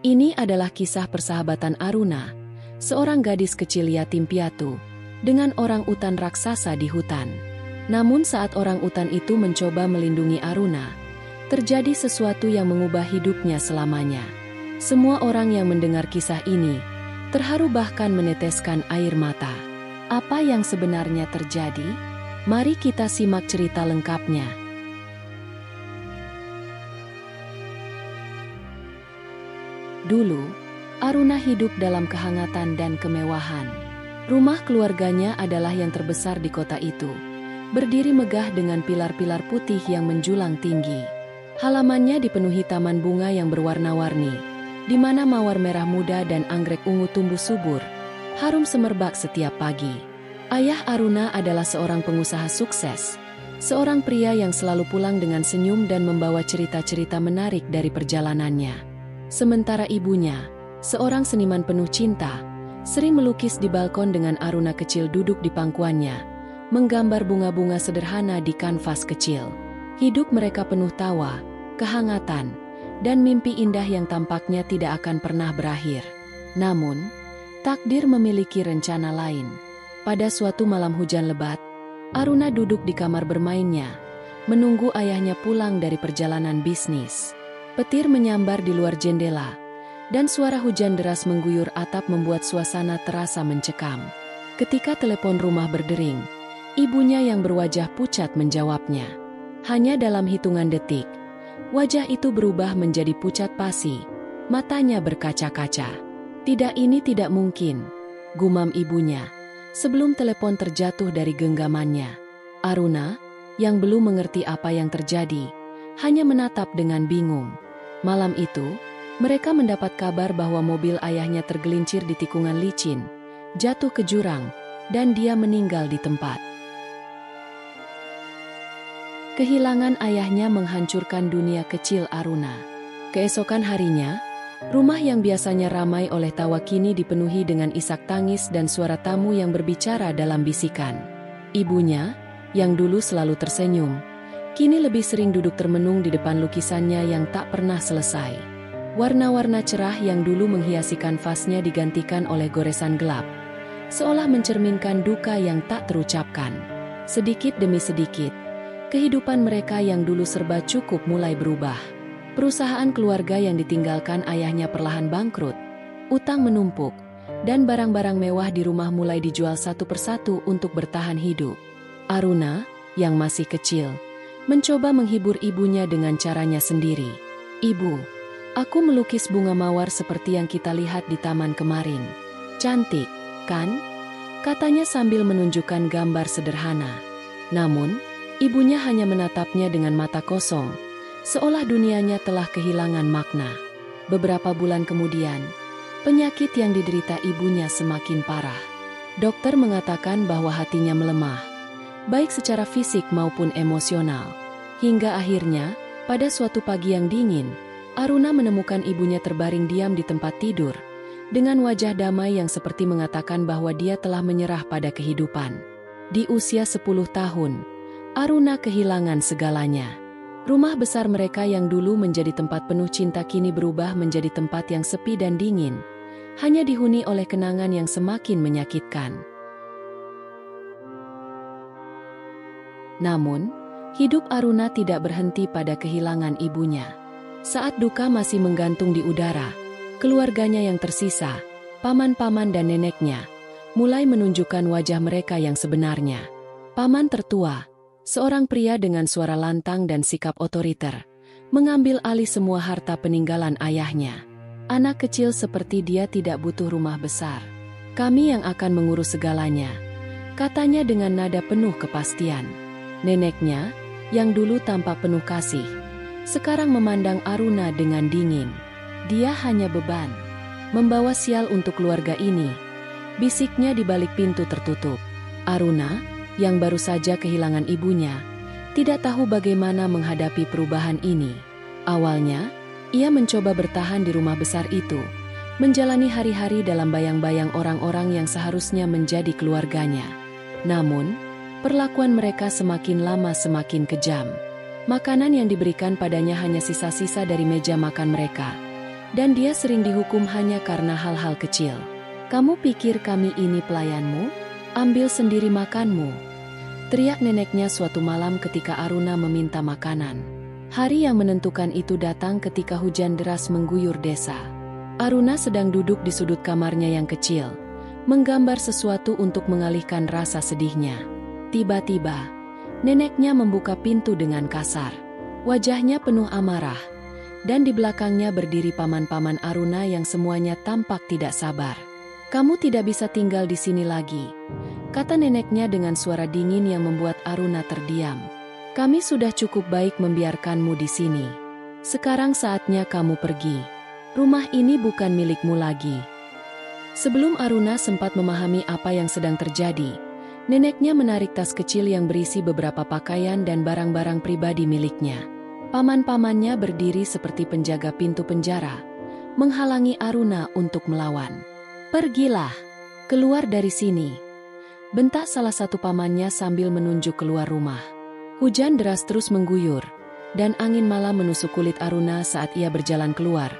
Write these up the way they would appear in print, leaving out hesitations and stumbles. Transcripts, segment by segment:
Ini adalah kisah persahabatan Aruna, seorang gadis kecil yatim piatu, dengan orang utan raksasa di hutan. Namun saat orang utan itu mencoba melindungi Aruna, terjadi sesuatu yang mengubah hidupnya selamanya. Semua orang yang mendengar kisah ini terharu bahkan meneteskan air mata. Apa yang sebenarnya terjadi? Mari kita simak cerita lengkapnya. Dulu, Aruna hidup dalam kehangatan dan kemewahan. Rumah keluarganya adalah yang terbesar di kota itu, berdiri megah dengan pilar-pilar putih yang menjulang tinggi. Halamannya dipenuhi taman bunga yang berwarna-warni, di mana mawar merah muda dan anggrek ungu tumbuh subur, harum semerbak setiap pagi. Ayah Aruna adalah seorang pengusaha sukses, seorang pria yang selalu pulang dengan senyum dan membawa cerita-cerita menarik dari perjalanannya. Sementara ibunya, seorang seniman penuh cinta, sering melukis di balkon dengan Aruna kecil duduk di pangkuannya, menggambar bunga-bunga sederhana di kanvas kecil. Hidup mereka penuh tawa, kehangatan, dan mimpi indah yang tampaknya tidak akan pernah berakhir. Namun, takdir memiliki rencana lain. Pada suatu malam hujan lebat, Aruna duduk di kamar bermainnya, menunggu ayahnya pulang dari perjalanan bisnis. Petir menyambar di luar jendela, dan suara hujan deras mengguyur atap membuat suasana terasa mencekam. Ketika telepon rumah berdering, ibunya yang berwajah pucat menjawabnya. Hanya dalam hitungan detik, wajah itu berubah menjadi pucat pasi, matanya berkaca-kaca. "Tidak, ini tidak mungkin," gumam ibunya, sebelum telepon terjatuh dari genggamannya. Aruna, yang belum mengerti apa yang terjadi, hanya menatap dengan bingung. Malam itu, mereka mendapat kabar bahwa mobil ayahnya tergelincir di tikungan licin, jatuh ke jurang, dan dia meninggal di tempat. Kehilangan ayahnya menghancurkan dunia kecil Aruna. Keesokan harinya, rumah yang biasanya ramai oleh tawa kini dipenuhi dengan isak tangis dan suara tamu yang berbicara dalam bisikan. Ibunya, yang dulu selalu tersenyum, kini lebih sering duduk termenung di depan lukisannya yang tak pernah selesai. Warna-warna cerah yang dulu menghiasi kanvasnya digantikan oleh goresan gelap, seolah mencerminkan duka yang tak terucapkan. Sedikit demi sedikit, kehidupan mereka yang dulu serba cukup mulai berubah. Perusahaan keluarga yang ditinggalkan ayahnya perlahan bangkrut, utang menumpuk, dan barang-barang mewah di rumah mulai dijual satu persatu untuk bertahan hidup. Aruna, yang masih kecil, mencoba menghibur ibunya dengan caranya sendiri. "Ibu, aku melukis bunga mawar seperti yang kita lihat di taman kemarin. Cantik, kan?" katanya sambil menunjukkan gambar sederhana. Namun, ibunya hanya menatapnya dengan mata kosong, seolah dunianya telah kehilangan makna. Beberapa bulan kemudian, penyakit yang diderita ibunya semakin parah. Dokter mengatakan bahwa hatinya melemah, baik secara fisik maupun emosional. Hingga akhirnya, pada suatu pagi yang dingin, Aruna menemukan ibunya terbaring diam di tempat tidur, dengan wajah damai yang seperti mengatakan bahwa dia telah menyerah pada kehidupan. Di usia 10 tahun, Aruna kehilangan segalanya. Rumah besar mereka yang dulu menjadi tempat penuh cinta kini berubah menjadi tempat yang sepi dan dingin, hanya dihuni oleh kenangan yang semakin menyakitkan. Namun, hidup Aruna tidak berhenti pada kehilangan ibunya. Saat duka masih menggantung di udara, keluarganya yang tersisa, paman-paman dan neneknya, mulai menunjukkan wajah mereka yang sebenarnya. Paman tertua, seorang pria dengan suara lantang dan sikap otoriter, mengambil alih semua harta peninggalan ayahnya. "Anak kecil seperti dia tidak butuh rumah besar. Kami yang akan mengurus segalanya," katanya dengan nada penuh kepastian. Neneknya, yang dulu tampak penuh kasih, sekarang memandang Aruna dengan dingin. "Dia hanya beban, membawa sial untuk keluarga ini," bisiknya di balik pintu tertutup. Aruna, yang baru saja kehilangan ibunya, tidak tahu bagaimana menghadapi perubahan ini. Awalnya, ia mencoba bertahan di rumah besar itu, menjalani hari-hari dalam bayang-bayang orang-orang yang seharusnya menjadi keluarganya. Namun, perlakuan mereka semakin lama semakin kejam. Makanan yang diberikan padanya hanya sisa-sisa dari meja makan mereka, Dan dia sering dihukum hanya karena hal-hal kecil. Kamu pikir kami ini pelayanmu? Ambil sendiri makanmu. Teriak neneknya suatu malam ketika Aruna meminta makanan. Hari yang menentukan itu datang ketika hujan deras mengguyur desa. Aruna sedang duduk di sudut kamarnya yang kecil, menggambar sesuatu untuk mengalihkan rasa sedihnya. Tiba-tiba, neneknya membuka pintu dengan kasar. Wajahnya penuh amarah, dan di belakangnya berdiri paman-paman Aruna yang semuanya tampak tidak sabar. Kamu tidak bisa tinggal di sini lagi, kata neneknya dengan suara dingin yang membuat Aruna terdiam. Kami sudah cukup baik membiarkanmu di sini. Sekarang saatnya kamu pergi. Rumah ini bukan milikmu lagi. Sebelum Aruna sempat memahami apa yang sedang terjadi, neneknya menarik tas kecil yang berisi beberapa pakaian dan barang-barang pribadi miliknya. Paman-pamannya berdiri seperti penjaga pintu penjara, menghalangi Aruna untuk melawan. Pergilah, keluar dari sini, bentak salah satu pamannya sambil menunjuk keluar rumah. Hujan deras terus mengguyur, dan angin malam menusuk kulit Aruna saat ia berjalan keluar,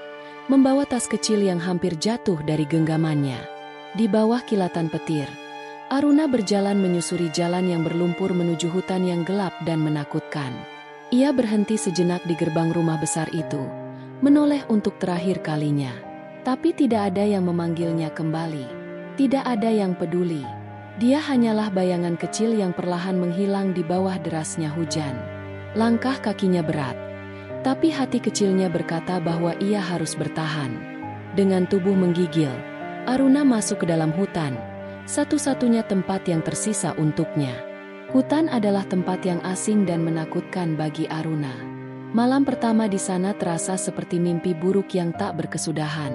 membawa tas kecil yang hampir jatuh dari genggamannya. Di bawah kilatan petir, Aruna berjalan menyusuri jalan yang berlumpur menuju hutan yang gelap dan menakutkan. Ia berhenti sejenak di gerbang rumah besar itu, menoleh untuk terakhir kalinya. Tapi tidak ada yang memanggilnya kembali. Tidak ada yang peduli. Dia hanyalah bayangan kecil yang perlahan menghilang di bawah derasnya hujan. Langkah kakinya berat, tapi hati kecilnya berkata bahwa ia harus bertahan. Dengan tubuh menggigil, Aruna masuk ke dalam hutan, satu-satunya tempat yang tersisa untuknya. Hutan adalah tempat yang asing dan menakutkan bagi Aruna. Malam pertama di sana terasa seperti mimpi buruk yang tak berkesudahan.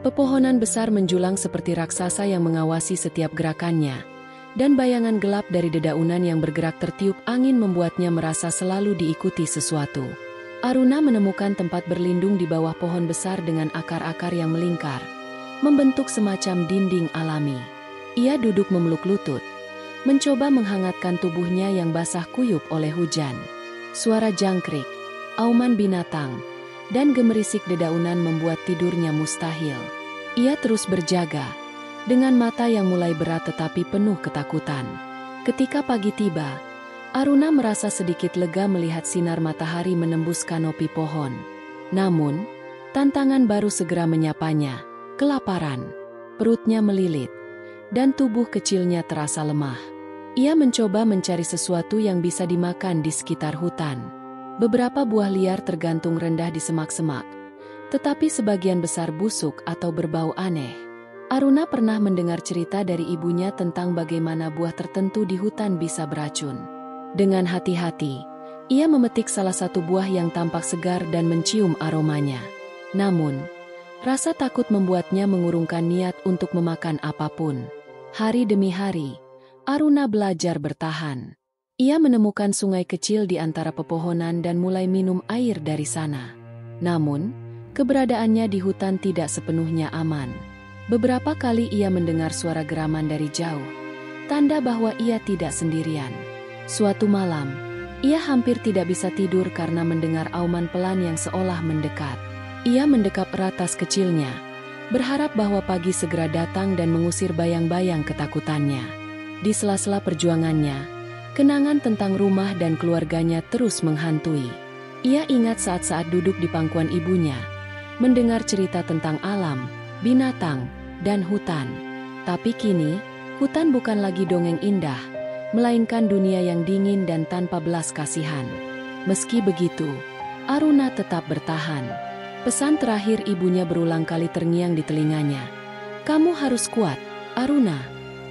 Pepohonan besar menjulang seperti raksasa yang mengawasi setiap gerakannya, dan bayangan gelap dari dedaunan yang bergerak tertiup angin membuatnya merasa selalu diikuti sesuatu. Aruna menemukan tempat berlindung di bawah pohon besar dengan akar-akar yang melingkar, membentuk semacam dinding alami. Ia duduk memeluk lutut, mencoba menghangatkan tubuhnya yang basah kuyup oleh hujan. Suara jangkrik, auman binatang, dan gemerisik dedaunan membuat tidurnya mustahil. Ia terus berjaga, dengan mata yang mulai berat tetapi penuh ketakutan. Ketika pagi tiba, Aruna merasa sedikit lega melihat sinar matahari menembus kanopi pohon. Namun, tantangan baru segera menyapanya, kelaparan. Perutnya melilit, dan tubuh kecilnya terasa lemah. Ia mencoba mencari sesuatu yang bisa dimakan di sekitar hutan. Beberapa buah liar tergantung rendah di semak-semak, tetapi sebagian besar busuk atau berbau aneh. Aruna pernah mendengar cerita dari ibunya tentang bagaimana buah tertentu di hutan bisa beracun. Dengan hati-hati, ia memetik salah satu buah yang tampak segar dan mencium aromanya. Namun, rasa takut membuatnya mengurungkan niat untuk memakan apapun. Hari demi hari, Aruna belajar bertahan. Ia menemukan sungai kecil di antara pepohonan dan mulai minum air dari sana. Namun, keberadaannya di hutan tidak sepenuhnya aman. Beberapa kali ia mendengar suara geraman dari jauh, tanda bahwa ia tidak sendirian. Suatu malam, ia hampir tidak bisa tidur karena mendengar auman pelan yang seolah mendekat. Ia mendekap erat tas kecilnya, berharap bahwa pagi segera datang dan mengusir bayang-bayang ketakutannya. Di sela-sela perjuangannya, kenangan tentang rumah dan keluarganya terus menghantui. Ia ingat saat-saat duduk di pangkuan ibunya, mendengar cerita tentang alam, binatang, dan hutan. Tapi kini, hutan bukan lagi dongeng indah, melainkan dunia yang dingin dan tanpa belas kasihan. Meski begitu, Aruna tetap bertahan. Pesan terakhir ibunya berulang kali terngiang di telinganya. Kamu harus kuat, Aruna.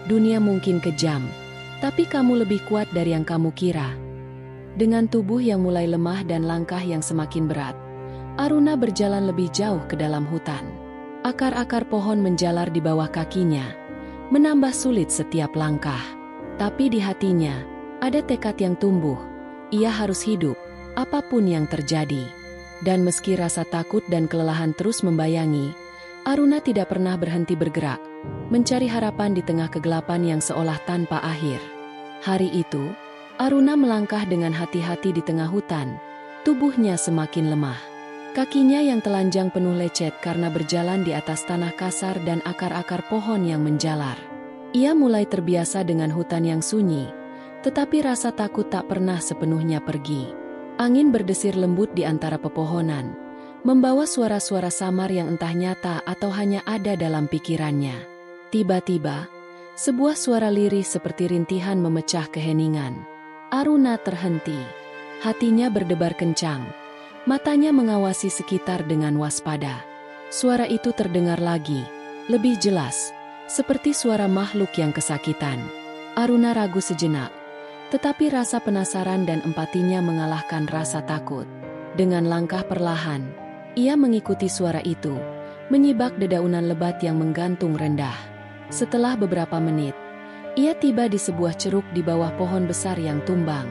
Dunia mungkin kejam, tapi kamu lebih kuat dari yang kamu kira. Dengan tubuh yang mulai lemah dan langkah yang semakin berat, Aruna berjalan lebih jauh ke dalam hutan. Akar-akar pohon menjalar di bawah kakinya, menambah sulit setiap langkah. Tapi di hatinya, ada tekad yang tumbuh. Ia harus hidup, apapun yang terjadi. Dan meski rasa takut dan kelelahan terus membayangi, Aruna tidak pernah berhenti bergerak, mencari harapan di tengah kegelapan yang seolah tanpa akhir. Hari itu, Aruna melangkah dengan hati-hati di tengah hutan, tubuhnya semakin lemah. Kakinya yang telanjang penuh lecet karena berjalan di atas tanah kasar dan akar-akar pohon yang menjalar. Ia mulai terbiasa dengan hutan yang sunyi, tetapi rasa takut tak pernah sepenuhnya pergi. Angin berdesir lembut di antara pepohonan, membawa suara-suara samar yang entah nyata atau hanya ada dalam pikirannya. Tiba-tiba, sebuah suara lirih seperti rintihan memecah keheningan. Aruna terhenti. Hatinya berdebar kencang. Matanya mengawasi sekitar dengan waspada. Suara itu terdengar lagi, lebih jelas, seperti suara makhluk yang kesakitan. Aruna ragu sejenak, tetapi rasa penasaran dan empatinya mengalahkan rasa takut. Dengan langkah perlahan, ia mengikuti suara itu, menyibak dedaunan lebat yang menggantung rendah. Setelah beberapa menit, ia tiba di sebuah ceruk di bawah pohon besar yang tumbang.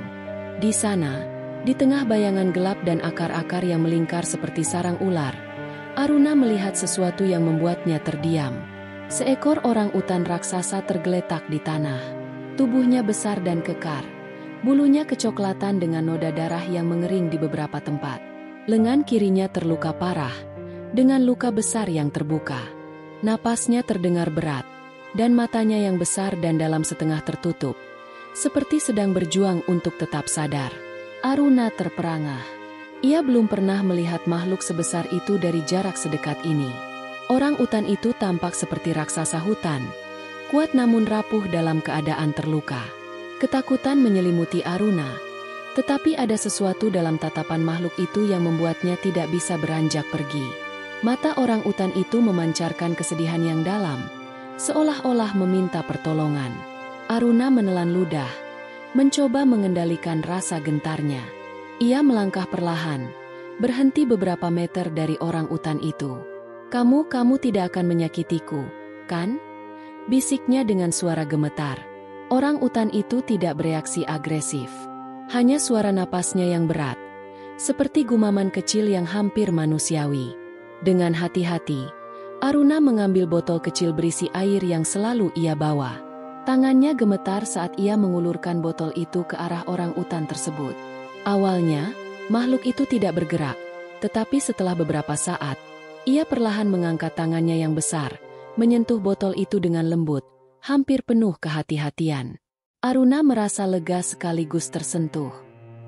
Di sana, di tengah bayangan gelap dan akar-akar yang melingkar seperti sarang ular, Aruna melihat sesuatu yang membuatnya terdiam. Seekor orang utan raksasa tergeletak di tanah. Tubuhnya besar dan kekar. Bulunya kecoklatan dengan noda darah yang mengering di beberapa tempat. Lengan kirinya terluka parah, dengan luka besar yang terbuka. Napasnya terdengar berat, dan matanya yang besar dan dalam setengah tertutup, seperti sedang berjuang untuk tetap sadar. Aruna terperangah. Ia belum pernah melihat makhluk sebesar itu dari jarak sedekat ini. Orang utan itu tampak seperti raksasa hutan, kuat namun rapuh dalam keadaan terluka. Ketakutan menyelimuti Aruna, tetapi ada sesuatu dalam tatapan makhluk itu yang membuatnya tidak bisa beranjak pergi. Mata orang utan itu memancarkan kesedihan yang dalam, seolah-olah meminta pertolongan. Aruna menelan ludah, mencoba mengendalikan rasa gentarnya. Ia melangkah perlahan, berhenti beberapa meter dari orang utan itu. Kamu tidak akan menyakitiku, kan? Bisiknya dengan suara gemetar. Orang utan itu tidak bereaksi agresif. Hanya suara napasnya yang berat, seperti gumaman kecil yang hampir manusiawi. Dengan hati-hati, Aruna mengambil botol kecil berisi air yang selalu ia bawa. Tangannya gemetar saat ia mengulurkan botol itu ke arah orang utan tersebut. Awalnya, makhluk itu tidak bergerak, tetapi setelah beberapa saat, ia perlahan mengangkat tangannya yang besar, menyentuh botol itu dengan lembut, hampir penuh kehati-hatian. Aruna merasa lega sekaligus tersentuh.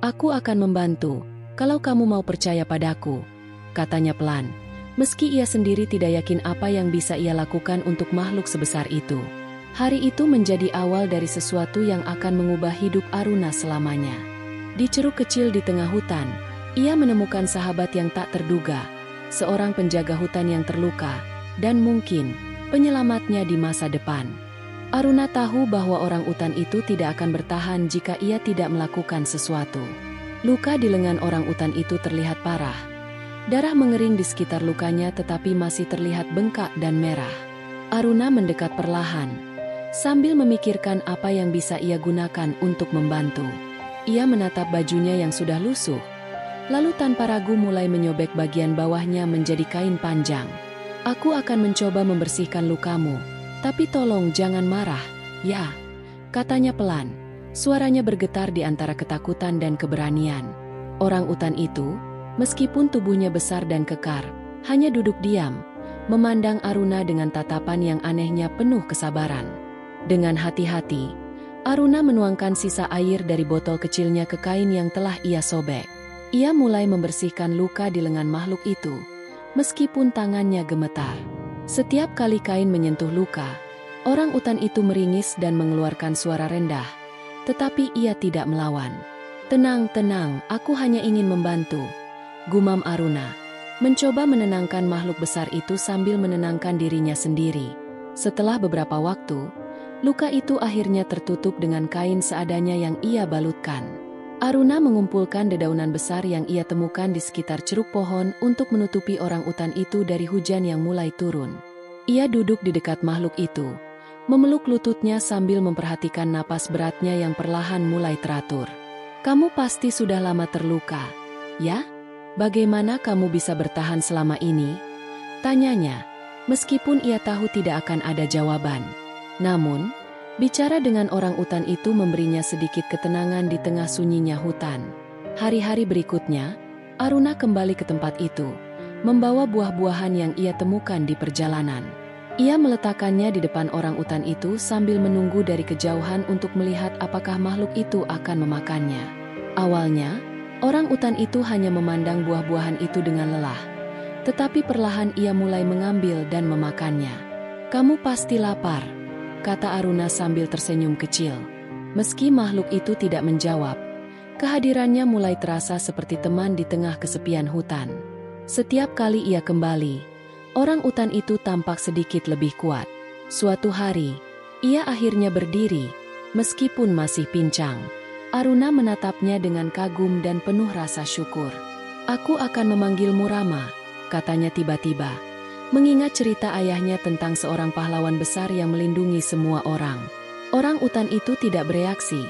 "Aku akan membantu, kalau kamu mau percaya padaku," katanya pelan. Meski ia sendiri tidak yakin apa yang bisa ia lakukan untuk makhluk sebesar itu. Hari itu menjadi awal dari sesuatu yang akan mengubah hidup Aruna selamanya. Di ceruk kecil di tengah hutan, ia menemukan sahabat yang tak terduga, seorang penjaga hutan yang terluka, dan mungkin penyelamatnya di masa depan. Aruna tahu bahwa orang utan itu tidak akan bertahan jika ia tidak melakukan sesuatu. Luka di lengan orang utan itu terlihat parah. Darah mengering di sekitar lukanya tetapi masih terlihat bengkak dan merah. Aruna mendekat perlahan, sambil memikirkan apa yang bisa ia gunakan untuk membantu. Ia menatap bajunya yang sudah lusuh, lalu tanpa ragu mulai menyobek bagian bawahnya menjadi kain panjang. "Aku akan mencoba membersihkan lukamu, tapi tolong jangan marah, ya," katanya pelan. Suaranya bergetar di antara ketakutan dan keberanian. Orang utan itu, meskipun tubuhnya besar dan kekar, hanya duduk diam, memandang Aruna dengan tatapan yang anehnya penuh kesabaran. Dengan hati-hati, Aruna menuangkan sisa air dari botol kecilnya ke kain yang telah ia sobek. Ia mulai membersihkan luka di lengan makhluk itu, meskipun tangannya gemetar. Setiap kali kain menyentuh luka, orang utan itu meringis dan mengeluarkan suara rendah, tetapi ia tidak melawan. "Tenang, aku hanya ingin membantu," gumam Aruna, mencoba menenangkan makhluk besar itu sambil menenangkan dirinya sendiri. Setelah beberapa waktu, luka itu akhirnya tertutup dengan kain seadanya yang ia balutkan. Aruna mengumpulkan dedaunan besar yang ia temukan di sekitar ceruk pohon untuk menutupi orang utan itu dari hujan yang mulai turun. Ia duduk di dekat makhluk itu, memeluk lututnya sambil memperhatikan napas beratnya yang perlahan mulai teratur. "Kamu pasti sudah lama terluka, ya? Bagaimana kamu bisa bertahan selama ini?" tanyanya, meskipun ia tahu tidak akan ada jawaban. Namun, bicara dengan orang utan itu memberinya sedikit ketenangan di tengah sunyinya hutan. Hari-hari berikutnya, Aruna kembali ke tempat itu, membawa buah-buahan yang ia temukan di perjalanan. Ia meletakkannya di depan orang utan itu sambil menunggu dari kejauhan untuk melihat apakah makhluk itu akan memakannya. Awalnya, orang utan itu hanya memandang buah-buahan itu dengan lelah. Tetapi perlahan ia mulai mengambil dan memakannya. "Kamu pasti lapar," kata Aruna sambil tersenyum kecil. Meski makhluk itu tidak menjawab, kehadirannya mulai terasa seperti teman di tengah kesepian hutan. Setiap kali ia kembali, orang utan itu tampak sedikit lebih kuat. Suatu hari, ia akhirnya berdiri, meskipun masih pincang. Aruna menatapnya dengan kagum dan penuh rasa syukur. "Aku akan memanggilmu Rama," katanya tiba-tiba, mengingat cerita ayahnya tentang seorang pahlawan besar yang melindungi semua orang. Orang utan itu tidak bereaksi,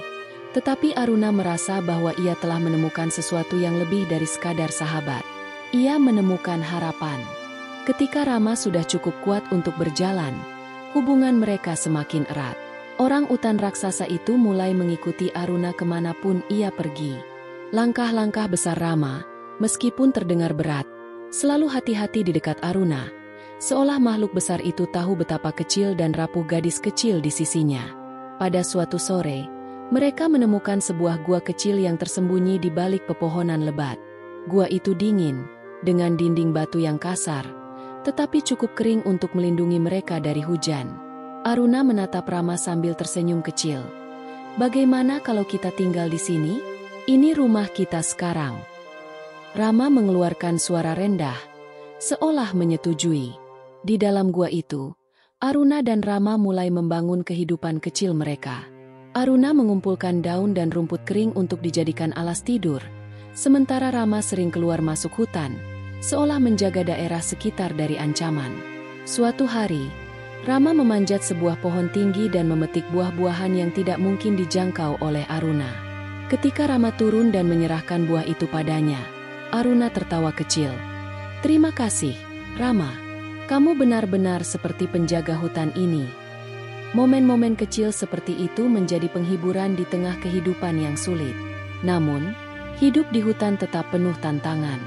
tetapi Aruna merasa bahwa ia telah menemukan sesuatu yang lebih dari sekadar sahabat. Ia menemukan harapan. Ketika Rama sudah cukup kuat untuk berjalan, hubungan mereka semakin erat. Orang utan raksasa itu mulai mengikuti Aruna kemanapun ia pergi. Langkah-langkah besar Rama, meskipun terdengar berat, selalu hati-hati di dekat Aruna, seolah makhluk besar itu tahu betapa kecil dan rapuh gadis kecil di sisinya. Pada suatu sore, mereka menemukan sebuah gua kecil yang tersembunyi di balik pepohonan lebat. Gua itu dingin, dengan dinding batu yang kasar, tetapi cukup kering untuk melindungi mereka dari hujan. Aruna menatap Rama sambil tersenyum kecil. "Bagaimana kalau kita tinggal di sini? Ini rumah kita sekarang." Rama mengeluarkan suara rendah, seolah menyetujui. Di dalam gua itu, Aruna dan Rama mulai membangun kehidupan kecil mereka. Aruna mengumpulkan daun dan rumput kering untuk dijadikan alas tidur, sementara Rama sering keluar masuk hutan, seolah menjaga daerah sekitar dari ancaman. Suatu hari, Rama memanjat sebuah pohon tinggi dan memetik buah-buahan yang tidak mungkin dijangkau oleh Aruna. Ketika Rama turun dan menyerahkan buah itu padanya, Aruna tertawa kecil. "Terima kasih, Rama. Kamu benar-benar seperti penjaga hutan ini." Momen-momen kecil seperti itu menjadi penghiburan di tengah kehidupan yang sulit. Namun, hidup di hutan tetap penuh tantangan.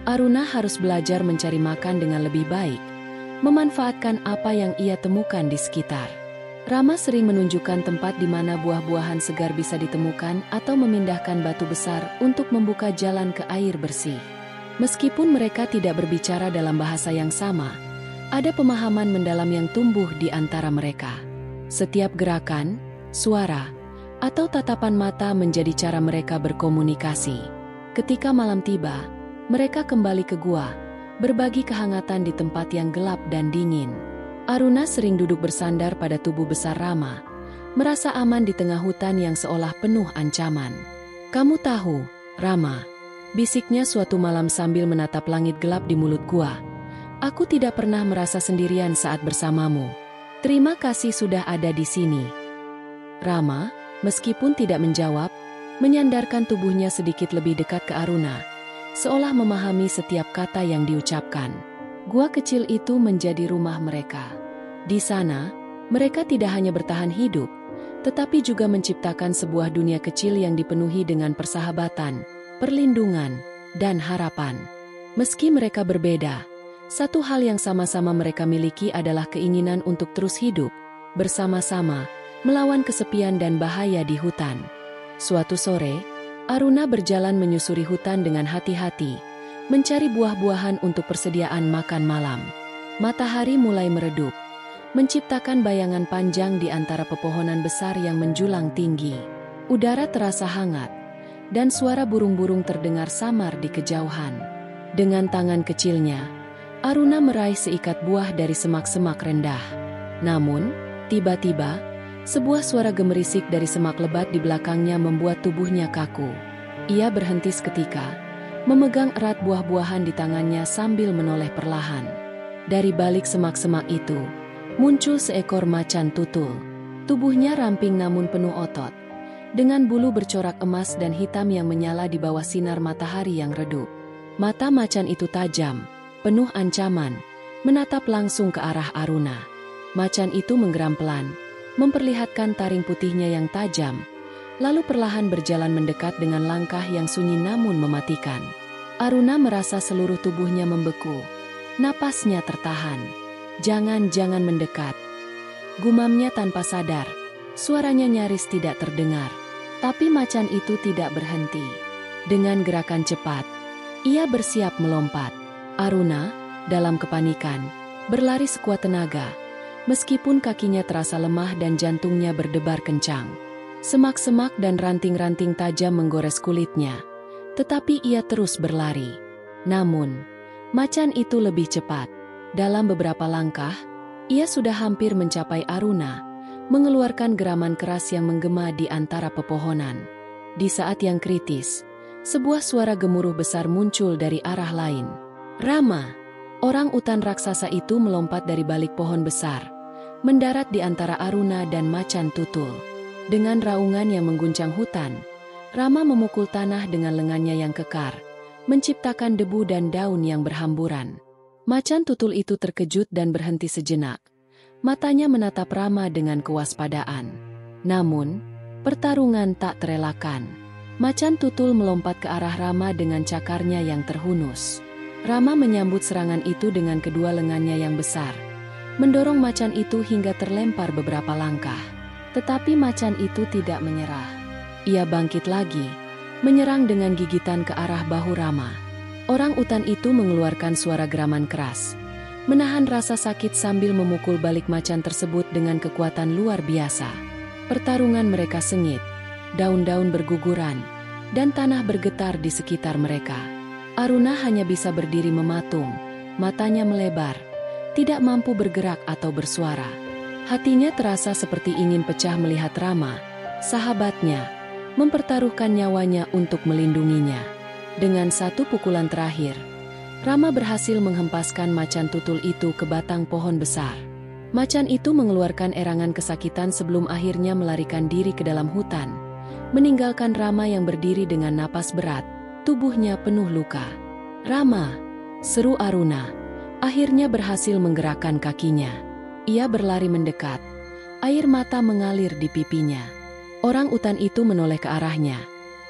Aruna harus belajar mencari makan dengan lebih baik, memanfaatkan apa yang ia temukan di sekitar. Rama sering menunjukkan tempat di mana buah-buahan segar bisa ditemukan atau memindahkan batu besar untuk membuka jalan ke air bersih. Meskipun mereka tidak berbicara dalam bahasa yang sama, ada pemahaman mendalam yang tumbuh di antara mereka. Setiap gerakan, suara, atau tatapan mata menjadi cara mereka berkomunikasi. Ketika malam tiba, mereka kembali ke gua, berbagi kehangatan di tempat yang gelap dan dingin. Aruna sering duduk bersandar pada tubuh besar Rama, merasa aman di tengah hutan yang seolah penuh ancaman. "Kamu tahu, Rama," bisiknya suatu malam sambil menatap langit gelap di mulut gua, "aku tidak pernah merasa sendirian saat bersamamu. Terima kasih sudah ada di sini." Rama, meskipun tidak menjawab, menyandarkan tubuhnya sedikit lebih dekat ke Aruna, seolah memahami setiap kata yang diucapkan. Gua kecil itu menjadi rumah mereka. Di sana, mereka tidak hanya bertahan hidup, tetapi juga menciptakan sebuah dunia kecil yang dipenuhi dengan persahabatan, perlindungan, dan harapan. Meski mereka berbeda, satu hal yang sama-sama mereka miliki adalah keinginan untuk terus hidup, bersama-sama, melawan kesepian dan bahaya di hutan. Suatu sore, Aruna berjalan menyusuri hutan dengan hati-hati, mencari buah-buahan untuk persediaan makan malam. Matahari mulai meredup, menciptakan bayangan panjang di antara pepohonan besar yang menjulang tinggi. Udara terasa hangat, dan suara burung-burung terdengar samar di kejauhan. Dengan tangan kecilnya, Aruna meraih seikat buah dari semak-semak rendah. Namun, tiba-tiba, sebuah suara gemerisik dari semak lebat di belakangnya membuat tubuhnya kaku. Ia berhenti seketika, memegang erat buah-buahan di tangannya sambil menoleh perlahan. Dari balik semak-semak itu, muncul seekor macan tutul. Tubuhnya ramping namun penuh otot, dengan bulu bercorak emas dan hitam yang menyala di bawah sinar matahari yang redup. Mata macan itu tajam, penuh ancaman, menatap langsung ke arah Aruna. Macan itu menggeram pelan, memperlihatkan taring putihnya yang tajam, lalu perlahan berjalan mendekat dengan langkah yang sunyi namun mematikan. Aruna merasa seluruh tubuhnya membeku. Napasnya tertahan. Jangan mendekat. Gumamnya tanpa sadar. Suaranya nyaris tidak terdengar. Tapi macan itu tidak berhenti. Dengan gerakan cepat, ia bersiap melompat. Aruna, dalam kepanikan, berlari sekuat tenaga. Meskipun kakinya terasa lemah dan jantungnya berdebar kencang. Semak-semak dan ranting-ranting tajam menggores kulitnya. Tetapi ia terus berlari. Namun, macan itu lebih cepat. Dalam beberapa langkah, ia sudah hampir mencapai Aruna, mengeluarkan geraman keras yang menggema di antara pepohonan. Di saat yang kritis, sebuah suara gemuruh besar muncul dari arah lain. Rama, orang utan raksasa itu melompat dari balik pohon besar, mendarat di antara Aruna dan macan tutul. Dengan raungan yang mengguncang hutan, Rama memukul tanah dengan lengannya yang kekar, menciptakan debu dan daun yang berhamburan. Macan tutul itu terkejut dan berhenti sejenak. Matanya menatap Rama dengan kewaspadaan. Namun, pertarungan tak terelakkan. Macan tutul melompat ke arah Rama dengan cakarnya yang terhunus. Rama menyambut serangan itu dengan kedua lengannya yang besar, mendorong macan itu hingga terlempar beberapa langkah. Tetapi macan itu tidak menyerah. Ia bangkit lagi, menyerang dengan gigitan ke arah bahu Rama. Orang utan itu mengeluarkan suara geraman keras, menahan rasa sakit sambil memukul balik macan tersebut dengan kekuatan luar biasa. Pertarungan mereka sengit, daun-daun berguguran, dan tanah bergetar di sekitar mereka. Aruna hanya bisa berdiri mematung, matanya melebar, tidak mampu bergerak atau bersuara. Hatinya terasa seperti ingin pecah melihat Rama, sahabatnya, mempertaruhkan nyawanya untuk melindunginya. Dengan satu pukulan terakhir, Rama berhasil menghempaskan macan tutul itu ke batang pohon besar. Macan itu mengeluarkan erangan kesakitan sebelum akhirnya melarikan diri ke dalam hutan, meninggalkan Rama yang berdiri dengan napas berat, tubuhnya penuh luka. "Rama!" seru Aruna, akhirnya berhasil menggerakkan kakinya. Ia berlari mendekat, air mata mengalir di pipinya. Orang utan itu menoleh ke arahnya.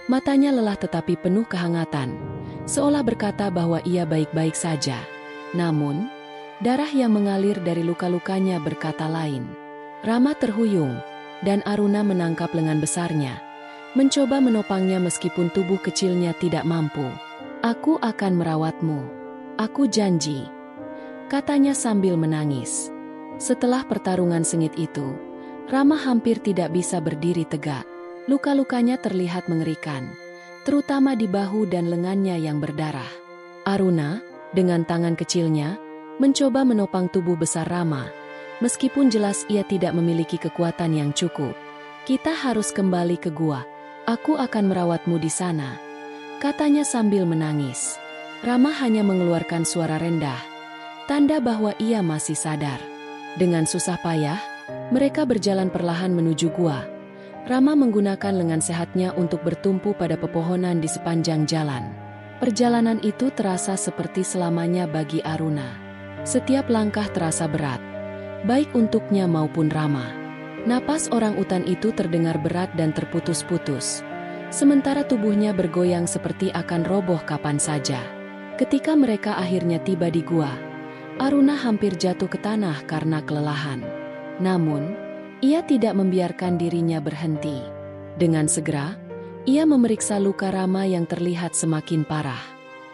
Matanya lelah tetapi penuh kehangatan, seolah berkata bahwa ia baik-baik saja. Namun, darah yang mengalir dari luka-lukanya berkata lain. Rama terhuyung, dan Aruna menangkap lengan besarnya, mencoba menopangnya meskipun tubuh kecilnya tidak mampu. "Aku akan merawatmu. Aku janji," katanya sambil menangis. Setelah pertarungan sengit itu, Rama hampir tidak bisa berdiri tegak. Luka-lukanya terlihat mengerikan, terutama di bahu dan lengannya yang berdarah. Aruna, dengan tangan kecilnya, mencoba menopang tubuh besar Rama, meskipun jelas ia tidak memiliki kekuatan yang cukup. "Kita harus kembali ke gua. Aku akan merawatmu di sana," katanya sambil menangis. Rama hanya mengeluarkan suara rendah, tanda bahwa ia masih sadar. Dengan susah payah, mereka berjalan perlahan menuju gua. Rama menggunakan lengan sehatnya untuk bertumpu pada pepohonan di sepanjang jalan. Perjalanan itu terasa seperti selamanya bagi Aruna. Setiap langkah terasa berat, baik untuknya maupun Rama. Napas orang utan itu terdengar berat dan terputus-putus, sementara tubuhnya bergoyang seperti akan roboh kapan saja. Ketika mereka akhirnya tiba di gua, Aruna hampir jatuh ke tanah karena kelelahan. Namun, ia tidak membiarkan dirinya berhenti. Dengan segera, ia memeriksa luka Rama yang terlihat semakin parah.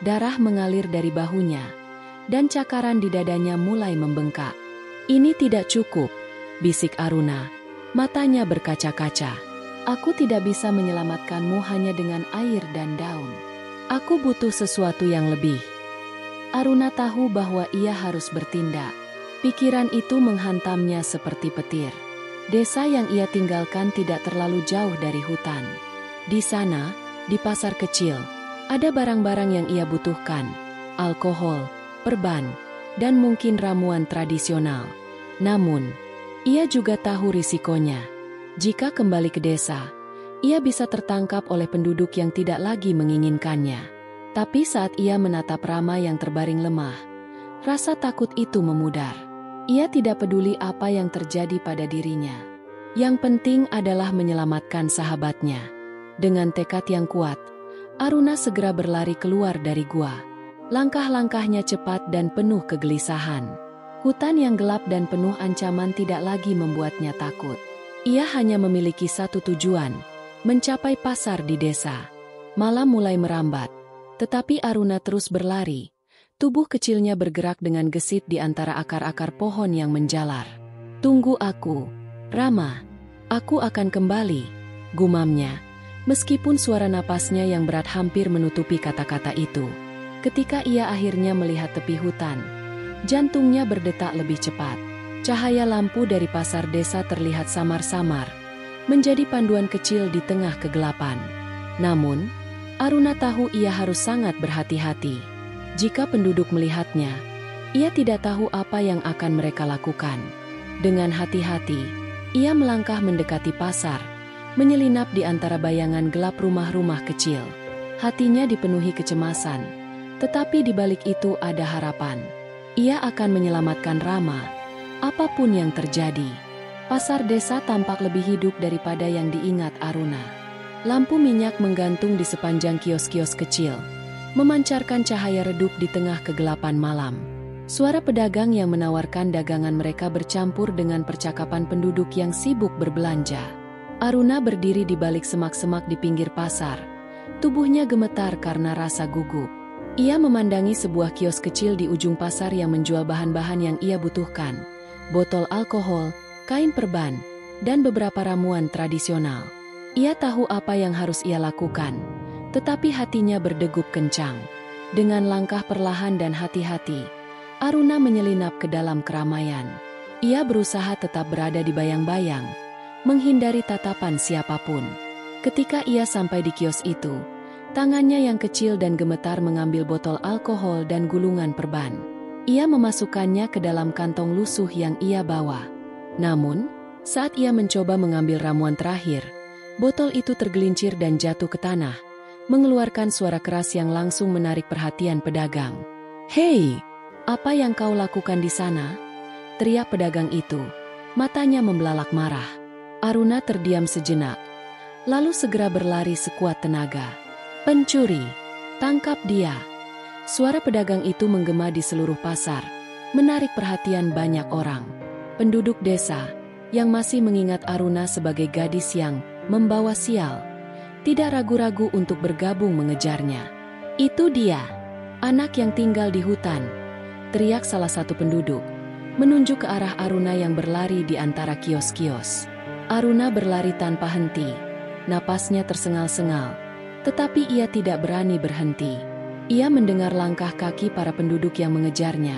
Darah mengalir dari bahunya, dan cakaran di dadanya mulai membengkak. "Ini tidak cukup," bisik Aruna, matanya berkaca-kaca. "Aku tidak bisa menyelamatkanmu hanya dengan air dan daun. Aku butuh sesuatu yang lebih." Aruna tahu bahwa ia harus bertindak. Pikiran itu menghantamnya seperti petir. Desa yang ia tinggalkan tidak terlalu jauh dari hutan. Di sana, di pasar kecil, ada barang-barang yang ia butuhkan: alkohol, perban, dan mungkin ramuan tradisional. Namun, ia juga tahu risikonya. Jika kembali ke desa, ia bisa tertangkap oleh penduduk yang tidak lagi menginginkannya. Tapi saat ia menatap Rama yang terbaring lemah, rasa takut itu memudar. Ia tidak peduli apa yang terjadi pada dirinya. Yang penting adalah menyelamatkan sahabatnya. Dengan tekad yang kuat, Aruna segera berlari keluar dari gua. Langkah-langkahnya cepat dan penuh kegelisahan. Hutan yang gelap dan penuh ancaman tidak lagi membuatnya takut. Ia hanya memiliki satu tujuan, mencapai pasar di desa. Malam mulai merambat, tetapi Aruna terus berlari. Tubuh kecilnya bergerak dengan gesit di antara akar-akar pohon yang menjalar. "Tunggu aku, Rama. Aku akan kembali," gumamnya. Meskipun suara napasnya yang berat hampir menutupi kata-kata itu. Ketika ia akhirnya melihat tepi hutan, jantungnya berdetak lebih cepat. Cahaya lampu dari pasar desa terlihat samar-samar, menjadi panduan kecil di tengah kegelapan. Namun, Aruna tahu ia harus sangat berhati-hati. Jika penduduk melihatnya, ia tidak tahu apa yang akan mereka lakukan. Dengan hati-hati, ia melangkah mendekati pasar, menyelinap di antara bayangan gelap rumah-rumah kecil. Hatinya dipenuhi kecemasan, tetapi di balik itu ada harapan. Ia akan menyelamatkan Rama, apapun yang terjadi. Pasar desa tampak lebih hidup daripada yang diingat Aruna. Lampu minyak menggantung di sepanjang kios-kios kecil, memancarkan cahaya redup di tengah kegelapan malam. Suara pedagang yang menawarkan dagangan mereka bercampur dengan percakapan penduduk yang sibuk berbelanja. Aruna berdiri di balik semak-semak di pinggir pasar. Tubuhnya gemetar karena rasa gugup. Ia memandangi sebuah kios kecil di ujung pasar yang menjual bahan-bahan yang ia butuhkan. Botol alkohol, kain perban, dan beberapa ramuan tradisional. Ia tahu apa yang harus ia lakukan, tetapi hatinya berdegup kencang. Dengan langkah perlahan dan hati-hati, Aruna menyelinap ke dalam keramaian. Ia berusaha tetap berada di bayang-bayang, menghindari tatapan siapapun. Ketika ia sampai di kios itu, tangannya yang kecil dan gemetar mengambil botol alkohol dan gulungan perban. Ia memasukkannya ke dalam kantong lusuh yang ia bawa. Namun, saat ia mencoba mengambil ramuan terakhir, botol itu tergelincir dan jatuh ke tanah, mengeluarkan suara keras yang langsung menarik perhatian pedagang. "Hei, apa yang kau lakukan di sana?" teriak pedagang itu. Matanya membelalak marah. Aruna terdiam sejenak, lalu segera berlari sekuat tenaga. "Pencuri! Tangkap dia!" Suara pedagang itu menggema di seluruh pasar, menarik perhatian banyak orang. Penduduk desa, yang masih mengingat Aruna sebagai gadis yang membawa sial, tidak ragu-ragu untuk bergabung mengejarnya. "Itu dia, anak yang tinggal di hutan," teriak salah satu penduduk, menunjuk ke arah Aruna yang berlari di antara kios-kios. Aruna berlari tanpa henti, napasnya tersengal-sengal, tetapi ia tidak berani berhenti. Ia mendengar langkah kaki para penduduk yang mengejarnya.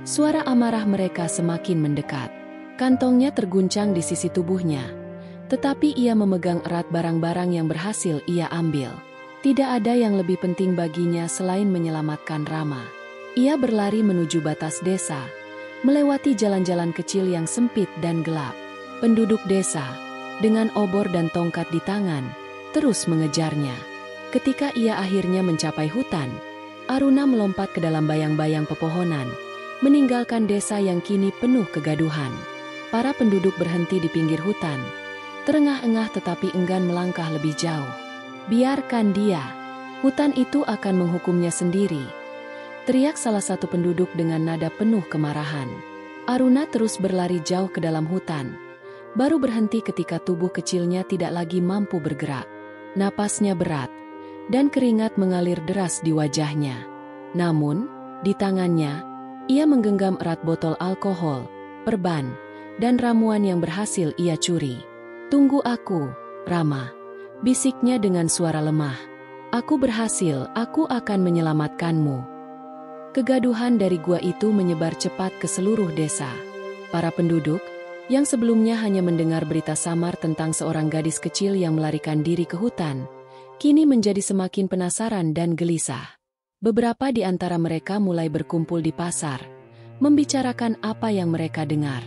Suara amarah mereka semakin mendekat. Kantongnya terguncang di sisi tubuhnya, tetapi ia memegang erat barang-barang yang berhasil ia ambil. Tidak ada yang lebih penting baginya selain menyelamatkan Rama. Ia berlari menuju batas desa, melewati jalan-jalan kecil yang sempit dan gelap. Penduduk desa, dengan obor dan tongkat di tangan, terus mengejarnya. Ketika ia akhirnya mencapai hutan, Aruna melompat ke dalam bayang-bayang pepohonan, meninggalkan desa yang kini penuh kegaduhan. Para penduduk berhenti di pinggir hutan, terengah-engah tetapi enggan melangkah lebih jauh. "Biarkan dia, hutan itu akan menghukumnya sendiri," teriak salah satu penduduk dengan nada penuh kemarahan. Aruna terus berlari jauh ke dalam hutan, baru berhenti ketika tubuh kecilnya tidak lagi mampu bergerak. Napasnya berat, dan keringat mengalir deras di wajahnya. Namun, di tangannya, ia menggenggam erat botol alkohol, perban, dan ramuan yang berhasil ia curi. "Tunggu aku, Rama," bisiknya dengan suara lemah. "Aku berhasil, aku akan menyelamatkanmu." Kegaduhan dari gua itu menyebar cepat ke seluruh desa. Para penduduk, yang sebelumnya hanya mendengar berita samar tentang seorang gadis kecil yang melarikan diri ke hutan, kini menjadi semakin penasaran dan gelisah. Beberapa di antara mereka mulai berkumpul di pasar, membicarakan apa yang mereka dengar.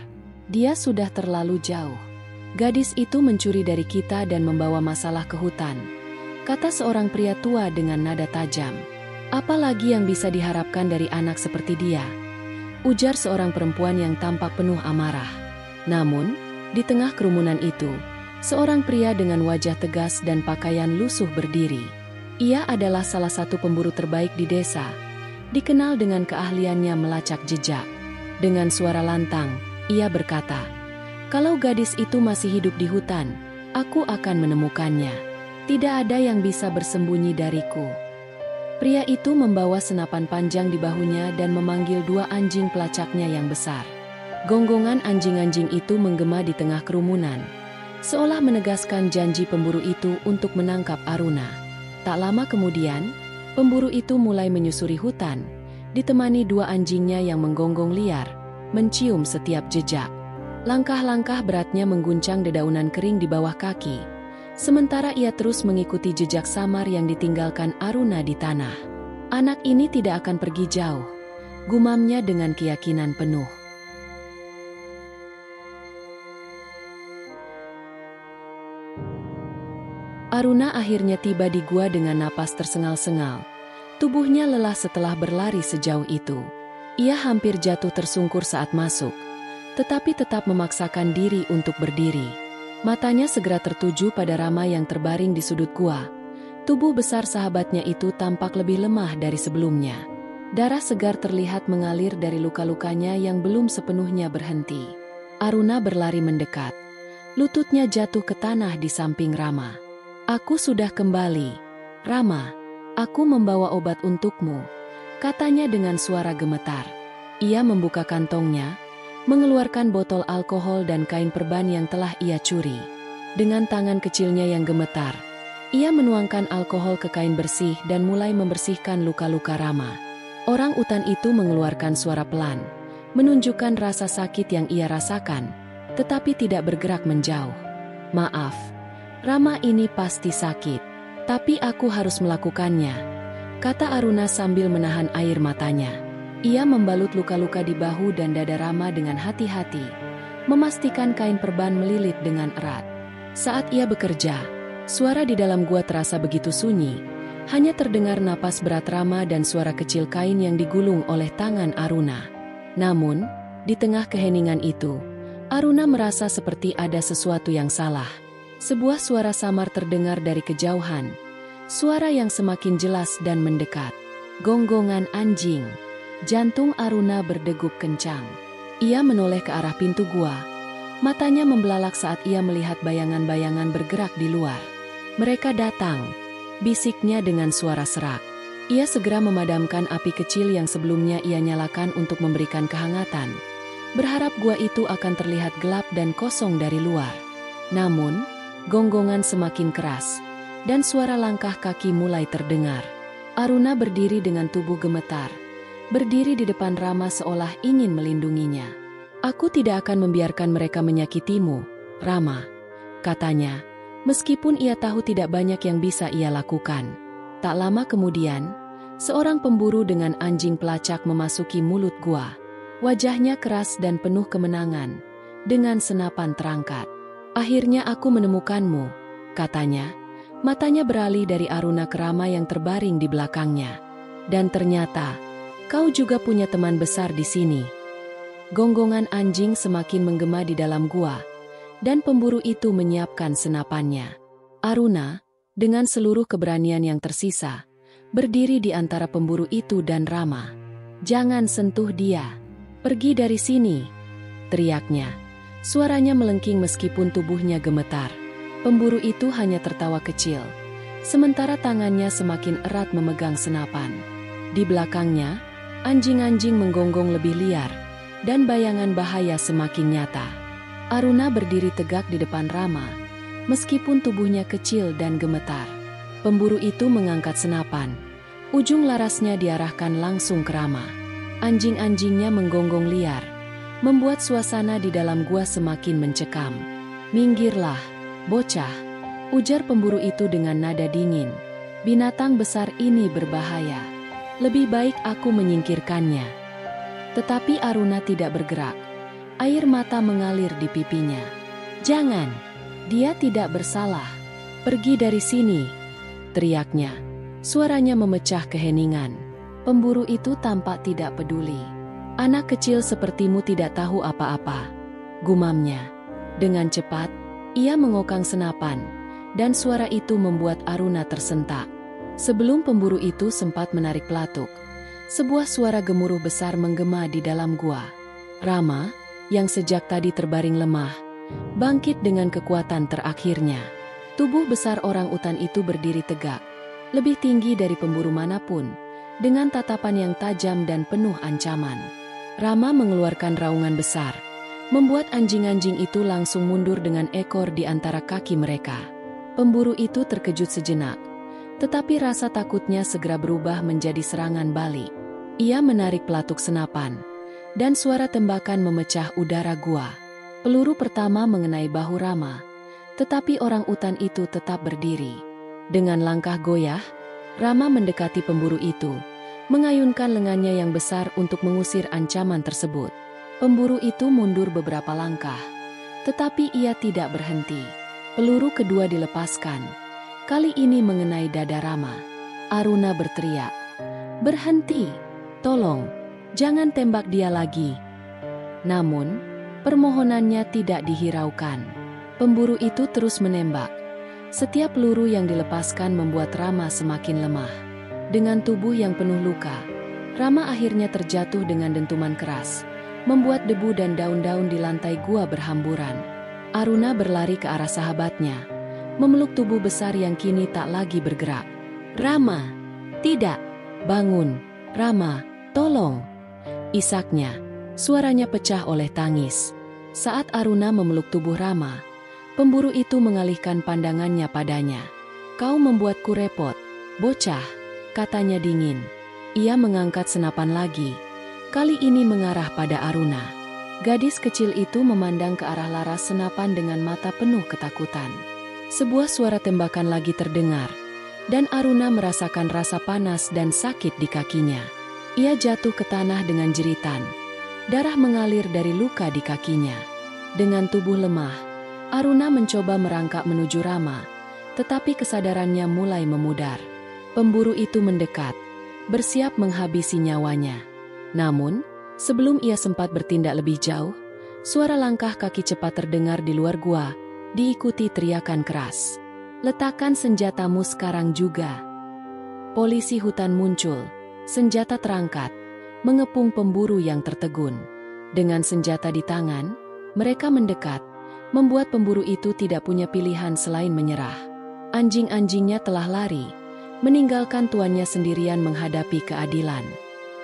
"Dia sudah terlalu jauh. Gadis itu mencuri dari kita dan membawa masalah ke hutan," kata seorang pria tua dengan nada tajam. "Apalagi yang bisa diharapkan dari anak seperti dia?" ujar seorang perempuan yang tampak penuh amarah. Namun, di tengah kerumunan itu, seorang pria dengan wajah tegas dan pakaian lusuh berdiri. Ia adalah salah satu pemburu terbaik di desa, dikenal dengan keahliannya melacak jejak. Dengan suara lantang, ia berkata, "Kalau gadis itu masih hidup di hutan, aku akan menemukannya. Tidak ada yang bisa bersembunyi dariku." Pria itu membawa senapan panjang di bahunya dan memanggil 2 anjing pelacaknya yang besar. Gonggongan anjing-anjing itu menggema di tengah kerumunan, seolah menegaskan janji pemburu itu untuk menangkap Aruna. Tak lama kemudian, pemburu itu mulai menyusuri hutan, ditemani 2 anjingnya yang menggonggong liar, mencium setiap jejak. Langkah-langkah beratnya mengguncang dedaunan kering di bawah kaki, sementara ia terus mengikuti jejak samar yang ditinggalkan Aruna di tanah. "Anak ini tidak akan pergi jauh," gumamnya dengan keyakinan penuh. Aruna akhirnya tiba di gua dengan napas tersengal-sengal. Tubuhnya lelah setelah berlari sejauh itu. Ia hampir jatuh tersungkur saat masuk, tetapi tetap memaksakan diri untuk berdiri. Matanya segera tertuju pada Rama yang terbaring di sudut gua. Tubuh besar sahabatnya itu tampak lebih lemah dari sebelumnya. Darah segar terlihat mengalir dari luka-lukanya yang belum sepenuhnya berhenti. Aruna berlari mendekat. Lututnya jatuh ke tanah di samping Rama. "Aku sudah kembali. Rama, aku membawa obat untukmu," katanya dengan suara gemetar. Ia membuka kantongnya, mengeluarkan botol alkohol dan kain perban yang telah ia curi. Dengan tangan kecilnya yang gemetar, ia menuangkan alkohol ke kain bersih dan mulai membersihkan luka-luka Rama. Orang utan itu mengeluarkan suara pelan, menunjukkan rasa sakit yang ia rasakan, tetapi tidak bergerak menjauh. "Maaf, Rama ini pasti sakit, tapi aku harus melakukannya," kata Aruna sambil menahan air matanya. Ia membalut luka-luka di bahu dan dada Rama dengan hati-hati, memastikan kain perban melilit dengan erat. Saat ia bekerja, suara di dalam gua terasa begitu sunyi, hanya terdengar napas berat Rama dan suara kecil kain yang digulung oleh tangan Aruna. Namun, di tengah keheningan itu, Aruna merasa seperti ada sesuatu yang salah. Sebuah suara samar terdengar dari kejauhan, suara yang semakin jelas dan mendekat. Gonggongan anjing. Jantung Aruna berdegup kencang. Ia menoleh ke arah pintu gua. Matanya membelalak saat ia melihat bayangan-bayangan bergerak di luar. "Mereka datang," bisiknya dengan suara serak. Ia segera memadamkan api kecil yang sebelumnya ia nyalakan untuk memberikan kehangatan, berharap gua itu akan terlihat gelap dan kosong dari luar. Namun, gonggongan semakin keras, dan suara langkah kaki mulai terdengar. Aruna berdiri dengan tubuh gemetar, berdiri di depan Rama seolah ingin melindunginya. "Aku tidak akan membiarkan mereka menyakitimu, Rama," katanya, meskipun ia tahu tidak banyak yang bisa ia lakukan. Tak lama kemudian, seorang pemburu dengan anjing pelacak memasuki mulut gua. Wajahnya keras dan penuh kemenangan, dengan senapan terangkat. "Akhirnya aku menemukanmu," katanya. Matanya beralih dari Aruna ke Rama yang terbaring di belakangnya. "Dan ternyata, kau juga punya teman besar di sini." Gonggongan anjing semakin menggema di dalam gua, dan pemburu itu menyiapkan senapannya. Aruna, dengan seluruh keberanian yang tersisa, berdiri di antara pemburu itu dan Rama. "Jangan sentuh dia. Pergi dari sini," teriaknya. Suaranya melengking meskipun tubuhnya gemetar. Pemburu itu hanya tertawa kecil, sementara tangannya semakin erat memegang senapan. Di belakangnya, anjing-anjing menggonggong lebih liar, dan bayangan bahaya semakin nyata. Aruna berdiri tegak di depan Rama, meskipun tubuhnya kecil dan gemetar. Pemburu itu mengangkat senapan. Ujung larasnya diarahkan langsung ke Rama. Anjing-anjingnya menggonggong liar, membuat suasana di dalam gua semakin mencekam. "Minggirlah, bocah," ujar pemburu itu dengan nada dingin. "Binatang besar ini berbahaya. Lebih baik aku menyingkirkannya." Tetapi Aruna tidak bergerak. Air mata mengalir di pipinya. "Jangan, dia tidak bersalah. Pergi dari sini," teriaknya. Suaranya memecah keheningan. Pemburu itu tampak tidak peduli. "Anak kecil sepertimu tidak tahu apa-apa," gumamnya. Dengan cepat, ia mengokang senapan, dan suara itu membuat Aruna tersentak. Sebelum pemburu itu sempat menarik pelatuk, sebuah suara gemuruh besar menggema di dalam gua. Rama, yang sejak tadi terbaring lemah, bangkit dengan kekuatan terakhirnya. Tubuh besar orang utan itu berdiri tegak, lebih tinggi dari pemburu manapun, dengan tatapan yang tajam dan penuh ancaman. Rama mengeluarkan raungan besar, membuat anjing-anjing itu langsung mundur dengan ekor di antara kaki mereka. Pemburu itu terkejut sejenak, tetapi rasa takutnya segera berubah menjadi serangan balik. Ia menarik pelatuk senapan, dan suara tembakan memecah udara gua. Peluru pertama mengenai bahu Rama, tetapi orang utan itu tetap berdiri. Dengan langkah goyah, Rama mendekati pemburu itu, mengayunkan lengannya yang besar untuk mengusir ancaman tersebut. Pemburu itu mundur beberapa langkah, tetapi ia tidak berhenti. Peluru kedua dilepaskan, kali ini mengenai dada Rama. Aruna berteriak, "Berhenti! Tolong, jangan tembak dia lagi." Namun, permohonannya tidak dihiraukan. Pemburu itu terus menembak. Setiap peluru yang dilepaskan membuat Rama semakin lemah. Dengan tubuh yang penuh luka, Rama akhirnya terjatuh dengan dentuman keras, membuat debu dan daun-daun di lantai gua berhamburan. Aruna berlari ke arah sahabatnya, memeluk tubuh besar yang kini tak lagi bergerak. "Rama, tidak! Bangun! Rama, tolong!" Isaknya, suaranya pecah oleh tangis. Saat Aruna memeluk tubuh Rama, pemburu itu mengalihkan pandangannya padanya. "Kau membuatku repot, bocah," katanya dingin. Ia mengangkat senapan lagi, kali ini mengarah pada Aruna. Gadis kecil itu memandang ke arah laras senapan dengan mata penuh ketakutan. Sebuah suara tembakan lagi terdengar, dan Aruna merasakan rasa panas dan sakit di kakinya. Ia jatuh ke tanah dengan jeritan. Darah mengalir dari luka di kakinya. Dengan tubuh lemah, Aruna mencoba merangkak menuju Rama, tetapi kesadarannya mulai memudar. Pemburu itu mendekat, bersiap menghabisi nyawanya. Namun, sebelum ia sempat bertindak lebih jauh, suara langkah kaki cepat terdengar di luar gua, diikuti teriakan keras. "Letakkan senjatamu sekarang juga." Polisi hutan muncul, senjata terangkat, mengepung pemburu yang tertegun. Dengan senjata di tangan, mereka mendekat, membuat pemburu itu tidak punya pilihan selain menyerah. Anjing-anjingnya telah lari, meninggalkan tuannya sendirian menghadapi keadilan.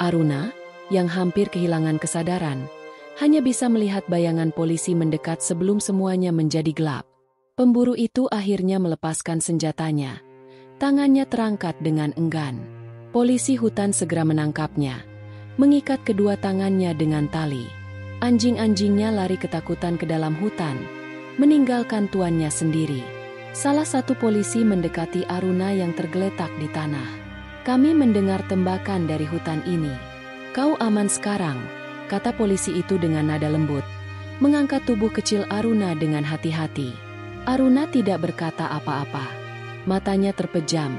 Aruna, yang hampir kehilangan kesadaran, hanya bisa melihat bayangan polisi mendekat sebelum semuanya menjadi gelap. Pemburu itu akhirnya melepaskan senjatanya. Tangannya terangkat dengan enggan. Polisi hutan segera menangkapnya, mengikat kedua tangannya dengan tali. Anjing-anjingnya lari ketakutan ke dalam hutan, meninggalkan tuannya sendiri. Salah satu polisi mendekati Aruna yang tergeletak di tanah. "Kami mendengar tembakan dari hutan ini. Kau aman sekarang," kata polisi itu dengan nada lembut, mengangkat tubuh kecil Aruna dengan hati-hati. Aruna tidak berkata apa-apa. Matanya terpejam,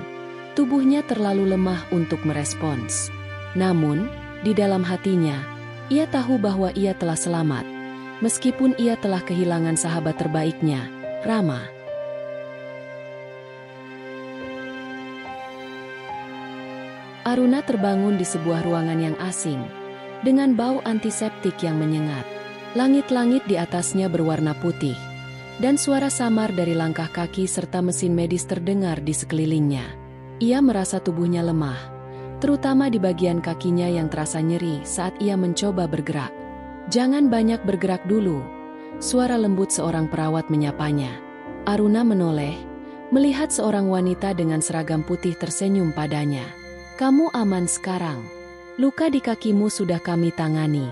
tubuhnya terlalu lemah untuk merespons. Namun, di dalam hatinya, ia tahu bahwa ia telah selamat, meskipun ia telah kehilangan sahabat terbaiknya, Rama. Aruna terbangun di sebuah ruangan yang asing, dengan bau antiseptik yang menyengat. Langit-langit di atasnya berwarna putih, dan suara samar dari langkah kaki serta mesin medis terdengar di sekelilingnya. Ia merasa tubuhnya lemah, terutama di bagian kakinya yang terasa nyeri saat ia mencoba bergerak. "Jangan banyak bergerak dulu," suara lembut seorang perawat menyapanya. Aruna menoleh, melihat seorang wanita dengan seragam putih tersenyum padanya. "Kamu aman sekarang. Luka di kakimu sudah kami tangani."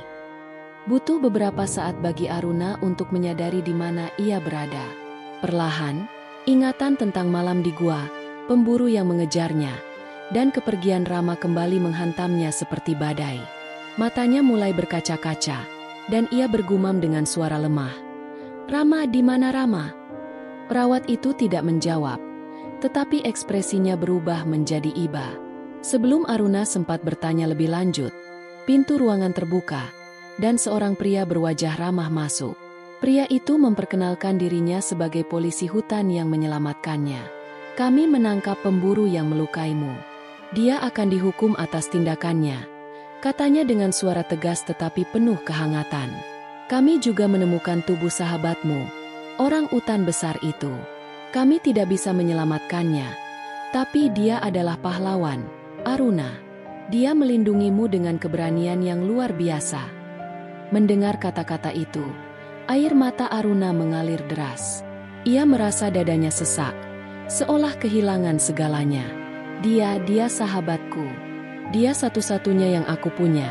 Butuh beberapa saat bagi Aruna untuk menyadari di mana ia berada. Perlahan, ingatan tentang malam di gua, pemburu yang mengejarnya, dan kepergian Rama kembali menghantamnya seperti badai. Matanya mulai berkaca-kaca, dan ia bergumam dengan suara lemah. "Rama, di mana Rama?" Perawat itu tidak menjawab, tetapi ekspresinya berubah menjadi iba. Sebelum Aruna sempat bertanya lebih lanjut, pintu ruangan terbuka, dan seorang pria berwajah ramah masuk. Pria itu memperkenalkan dirinya sebagai polisi hutan yang menyelamatkannya. Kami menangkap pemburu yang melukaimu. Dia akan dihukum atas tindakannya, katanya dengan suara tegas tetapi penuh kehangatan. Kami juga menemukan tubuh sahabatmu, orang utan besar itu. Kami tidak bisa menyelamatkannya, tapi dia adalah pahlawan, Aruna. Dia melindungimu dengan keberanian yang luar biasa. Mendengar kata-kata itu, air mata Aruna mengalir deras. Ia merasa dadanya sesak, seolah kehilangan segalanya. Dia sahabatku. Dia satu-satunya yang aku punya.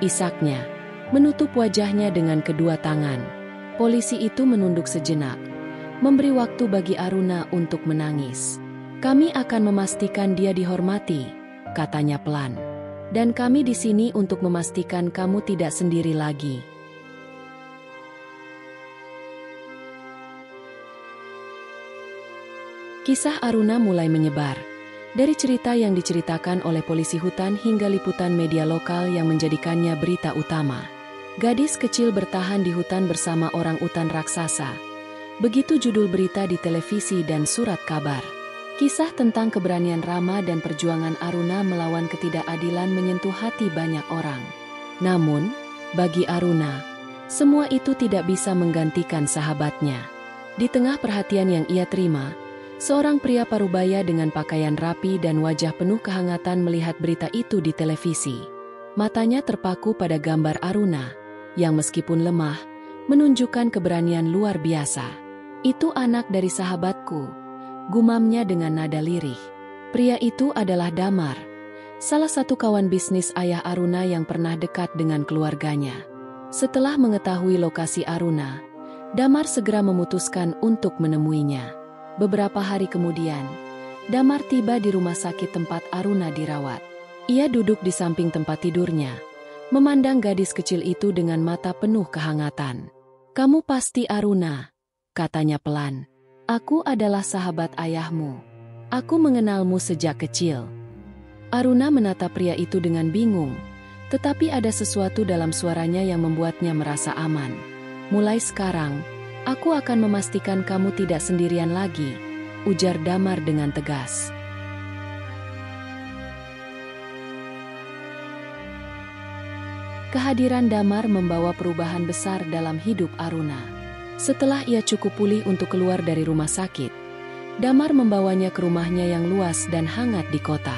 Isaknya, menutup wajahnya dengan kedua tangan. Polisi itu menunduk sejenak, memberi waktu bagi Aruna untuk menangis. Kami akan memastikan dia dihormati, katanya pelan. Dan kami di sini untuk memastikan kamu tidak sendiri lagi. Kisah Aruna mulai menyebar. Dari cerita yang diceritakan oleh polisi hutan hingga liputan media lokal yang menjadikannya berita utama. Gadis kecil bertahan di hutan bersama orang utan raksasa. Begitu judul berita di televisi dan surat kabar. Kisah tentang keberanian Rama dan perjuangan Aruna melawan ketidakadilan menyentuh hati banyak orang. Namun, bagi Aruna, semua itu tidak bisa menggantikan sahabatnya. Di tengah perhatian yang ia terima, seorang pria parubaya dengan pakaian rapi dan wajah penuh kehangatan melihat berita itu di televisi. Matanya terpaku pada gambar Aruna, yang meskipun lemah, menunjukkan keberanian luar biasa. Itu anak dari sahabatku, gumamnya dengan nada lirih. Pria itu adalah Damar, salah satu kawan bisnis ayah Aruna yang pernah dekat dengan keluarganya. Setelah mengetahui lokasi Aruna, Damar segera memutuskan untuk menemuinya. Beberapa hari kemudian, Damar tiba di rumah sakit tempat Aruna dirawat. Ia duduk di samping tempat tidurnya, memandang gadis kecil itu dengan mata penuh kehangatan. "Kamu pasti Aruna," katanya pelan. "Aku adalah sahabat ayahmu. Aku mengenalmu sejak kecil." Aruna menatap pria itu dengan bingung, tetapi ada sesuatu dalam suaranya yang membuatnya merasa aman. "Mulai sekarang, aku akan memastikan kamu tidak sendirian lagi," ujar Damar dengan tegas. Kehadiran Damar membawa perubahan besar dalam hidup Aruna. Setelah ia cukup pulih untuk keluar dari rumah sakit, Damar membawanya ke rumahnya yang luas dan hangat di kota.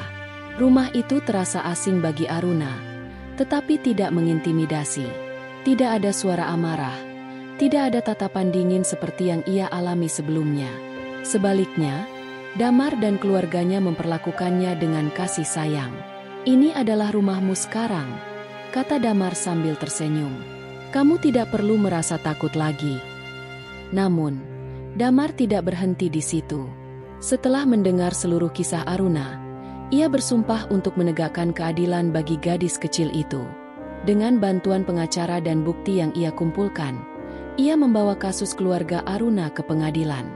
Rumah itu terasa asing bagi Aruna, tetapi tidak mengintimidasi. Tidak ada suara amarah. Tidak ada tatapan dingin seperti yang ia alami sebelumnya. Sebaliknya, Damar dan keluarganya memperlakukannya dengan kasih sayang. "Ini adalah rumahmu sekarang," kata Damar sambil tersenyum. "Kamu tidak perlu merasa takut lagi." Namun, Damar tidak berhenti di situ. Setelah mendengar seluruh kisah Aruna, ia bersumpah untuk menegakkan keadilan bagi gadis kecil itu. Dengan bantuan pengacara dan bukti yang ia kumpulkan, ia membawa kasus keluarga Aruna ke pengadilan.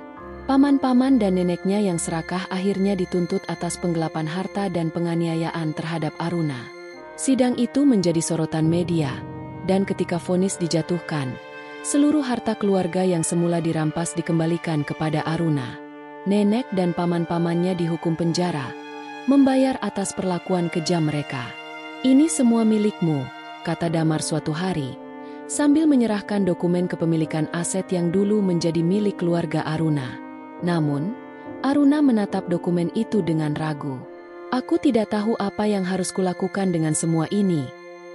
Paman-paman dan neneknya yang serakah akhirnya dituntut atas penggelapan harta dan penganiayaan terhadap Aruna. Sidang itu menjadi sorotan media, dan ketika vonis dijatuhkan, seluruh harta keluarga yang semula dirampas dikembalikan kepada Aruna. Nenek dan paman-pamannya dihukum penjara, membayar atas perlakuan kejam mereka. "Ini semua milikmu," kata Damar suatu hari, sambil menyerahkan dokumen kepemilikan aset yang dulu menjadi milik keluarga Aruna. Namun, Aruna menatap dokumen itu dengan ragu. "Aku tidak tahu apa yang harus kulakukan dengan semua ini,"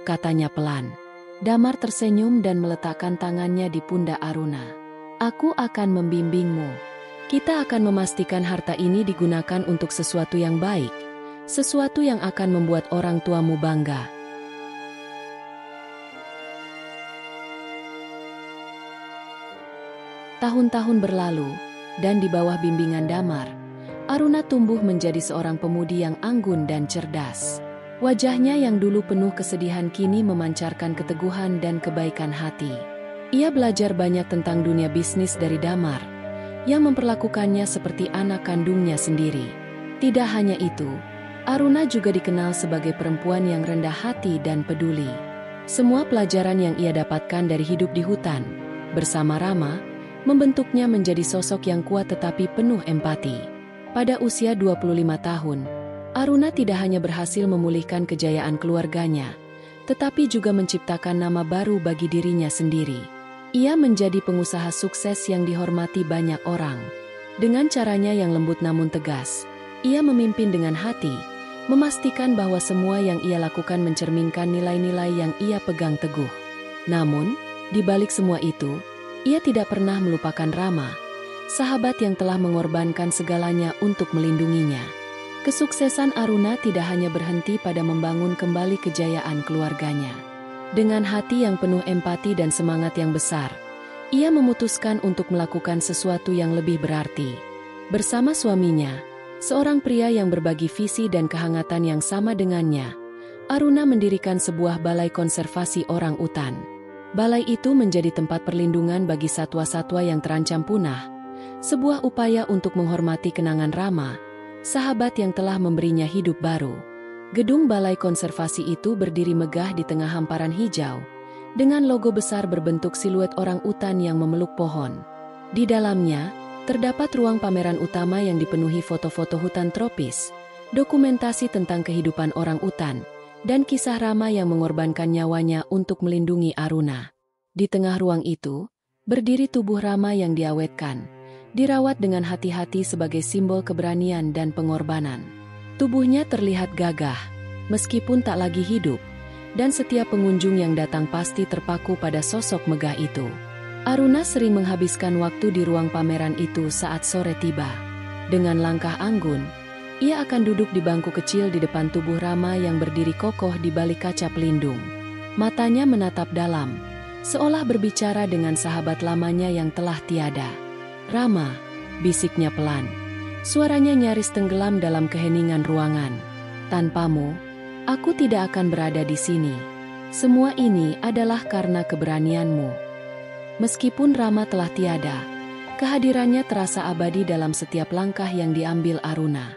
katanya pelan. Damar tersenyum dan meletakkan tangannya di pundak Aruna. "Aku akan membimbingmu. Kita akan memastikan harta ini digunakan untuk sesuatu yang baik, sesuatu yang akan membuat orang tuamu bangga." Tahun-tahun berlalu, dan di bawah bimbingan Damar, Aruna tumbuh menjadi seorang pemudi yang anggun dan cerdas. Wajahnya yang dulu penuh kesedihan kini memancarkan keteguhan dan kebaikan hati. Ia belajar banyak tentang dunia bisnis dari Damar, yang memperlakukannya seperti anak kandungnya sendiri. Tidak hanya itu, Aruna juga dikenal sebagai perempuan yang rendah hati dan peduli. Semua pelajaran yang ia dapatkan dari hidup di hutan, bersama Rama, membentuknya menjadi sosok yang kuat tetapi penuh empati. Pada usia 25 tahun, Aruna tidak hanya berhasil memulihkan kejayaan keluarganya, tetapi juga menciptakan nama baru bagi dirinya sendiri. Ia menjadi pengusaha sukses yang dihormati banyak orang. Dengan caranya yang lembut namun tegas, ia memimpin dengan hati, memastikan bahwa semua yang ia lakukan mencerminkan nilai-nilai yang ia pegang teguh. Namun, di balik semua itu, ia tidak pernah melupakan Rama, sahabat yang telah mengorbankan segalanya untuk melindunginya. Kesuksesan Aruna tidak hanya berhenti pada membangun kembali kejayaan keluarganya. Dengan hati yang penuh empati dan semangat yang besar, ia memutuskan untuk melakukan sesuatu yang lebih berarti. Bersama suaminya, seorang pria yang berbagi visi dan kehangatan yang sama dengannya, Aruna mendirikan sebuah balai konservasi orang utan. Balai itu menjadi tempat perlindungan bagi satwa-satwa yang terancam punah, sebuah upaya untuk menghormati kenangan Rama, sahabat yang telah memberinya hidup baru. Gedung balai konservasi itu berdiri megah di tengah hamparan hijau, dengan logo besar berbentuk siluet orang utan yang memeluk pohon. Di dalamnya, terdapat ruang pameran utama yang dipenuhi foto-foto hutan tropis, dokumentasi tentang kehidupan orang utan, dan kisah Rama yang mengorbankan nyawanya untuk melindungi Aruna. Di tengah ruang itu, berdiri tubuh Rama yang diawetkan, dirawat dengan hati-hati sebagai simbol keberanian dan pengorbanan. Tubuhnya terlihat gagah, meskipun tak lagi hidup, dan setiap pengunjung yang datang pasti terpaku pada sosok megah itu. Aruna sering menghabiskan waktu di ruang pameran itu saat sore tiba. Dengan langkah anggun, ia akan duduk di bangku kecil di depan tubuh Rama yang berdiri kokoh di balik kaca pelindung. Matanya menatap dalam, seolah berbicara dengan sahabat lamanya yang telah tiada. "Rama," bisiknya pelan. Suaranya nyaris tenggelam dalam keheningan ruangan. "Tanpamu, aku tidak akan berada di sini. Semua ini adalah karena keberanianmu." Meskipun Rama telah tiada, kehadirannya terasa abadi dalam setiap langkah yang diambil Aruna.